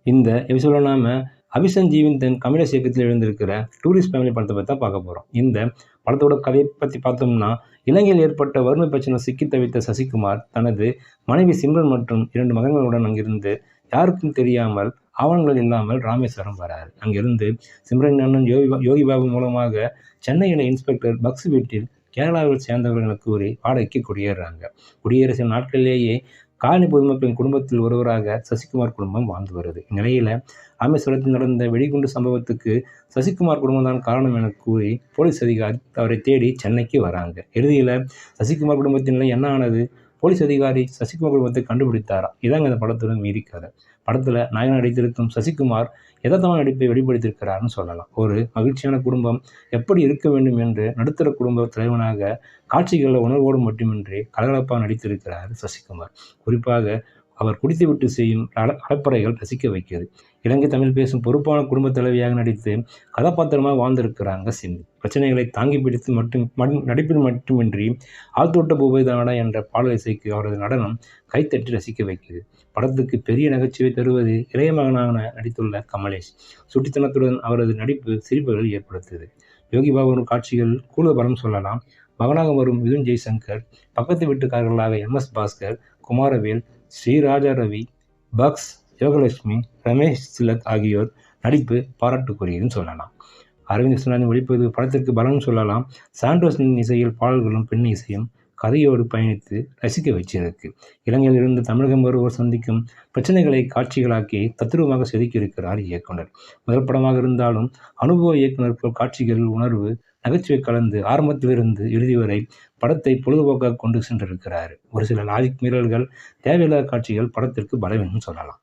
இந்த எபிசோட நாம அபிசஞ்சீவின் தன் கமலேஷ் இயக்கத்தில் எழுந்திருக்கிற டூரிஸ்ட் ஃபேமிலி படத்தை பற்றி தான் பார்க்க போகிறோம். இந்த படத்தோட கதையை பற்றி பார்த்தோம்னா, இலங்கையில் ஏற்பட்ட வறுமை பிரச்சனை சிக்கி தவித்த சசிகுமார் தனது மனைவி சிம்ரன் மற்றும் 2 மகன்களுடன் அங்கிருந்து யாருக்கும் தெரியாமல் ஆவணங்கள் இல்லாமல் ராமேஸ்வரம் வராரு. அங்கிருந்து சிம்ரன் அண்ணன் யோகி பாபு மூலமாக சென்னையில் இன்ஸ்பெக்டர் பக்ஸ் வீட்டில் கேரளாவில் சேர்ந்தவர்களுக்கு கூறி வாடகைக்கு குடியேறாங்க. குடியேற சில நாட்களிலேயே காலனி பொதுமக்களின் குடும்பத்தில் ஒருவராக சசிகுமார் குடும்பம் வாழ்ந்து வருது. இந்நிலையில் ராமேஸ்வரத்தில் நடந்த வெடிகுண்டு சம்பவத்துக்கு சசிகுமார் குடும்பம் தான் காரணம் என கூறி போலீஸ் அதிகாரி அவரை தேடி சென்னைக்கு வராங்க. இறுதியில் சசிகுமார் குடும்பத்தின் நிலை என்ன ஆனது? போலீஸ் அதிகாரி சசிகுமார் குடும்பத்தை கண்டுபிடித்தாரா? இதாங்க இந்த படத்துடன் மீறி கதை. படத்தில் நாயகன் நடித்திருக்கும் சசிகுமார் யதார்த்தமான நடிப்பை வெளிப்படுத்தியிருக்கிறார்னு சொல்லலாம். ஒரு மகிழ்ச்சியான குடும்பம் எப்படி இருக்க வேண்டும் என்று நடுத்தர குடும்ப தலைவனாக காட்சிகளில் உணர்வோடு மட்டுமின்றி கலகலப்பாக நடித்திருக்கிறார் சசிகுமார். குறிப்பாக அவர் குடித்துவிட்டு செய்யும் அலப்பறைகள் ரசிக்க வைக்கிறது. இலங்கை தமிழ் பேசும் பொறுப்பான குடும்ப தலைவியாக நடித்து கதாபாத்திரமாக வாழ்ந்திருக்கிறாங்க சிம்பு. பிரச்சனைகளை தாங்கி பிடித்து நடிப்பில் மட்டுமின்றி ஆழ்த்தோட்ட பூபதிதானடா என்ற பாடல் இசைக்கு அவரது நடனம் கைத்தட்டி ரசிக்க வைக்கிறது. படத்துக்கு பெரிய நகைச்சுவை தருவது இளைய மகனாக நடித்துள்ள கமலேஷ். சுட்டித்தனத்துடன் அவரது நடிப்பு சிரிப்புகளை ஏற்படுத்துது. யோகி பாபு காட்சிகள் கூடுதல் பலம் சொல்லலாம். மகனாக வரும் மிதுன் ஜெய்சங்கர், பக்கத்து வீட்டுக்காரர்களாக MS பாஸ்கர், குமாரவேல், ஸ்ரீராஜா ரவி, பக்ஸ், யோகலட்சுமி, ரமேஷ் திலக் ஆகியோர் நடிப்பு பாராட்டுக்குரியதுன்னு சொல்லலாம். அரவிந்த் கிருஷ்ணனின் ஒளிப்பதிவு படத்திற்கு பலம்னு சொல்லலாம். சாண்டோஸின் இசையில் பாடல்களும் பெண் இசையும் கதையோடு பயணித்து ரசிக்க வச்சிருக்கு. இலங்கையில் இருந்து தமிழகம் வருவோர் சந்திக்கும் பிரச்சனைகளை காட்சிகளாக்கி தத்ரூபமாக செதுக்கியிருக்கிறார் இயக்குனர். முதல் படமாக இருந்தாலும் அனுபவ இயக்குனர் போல் காட்சிகளில் உணர்வு நகைச்சுவை கலந்து ஆரம்பத்திலிருந்து இறுதி வரை படத்தை பொழுதுபோக்காக கொண்டு சென்றிருக்கிறார். ஒரு சில லாஜிக் மீறல்கள், தேவையில்லாத காட்சிகள் படத்திற்கு பலவீனம் சொல்லலாம்.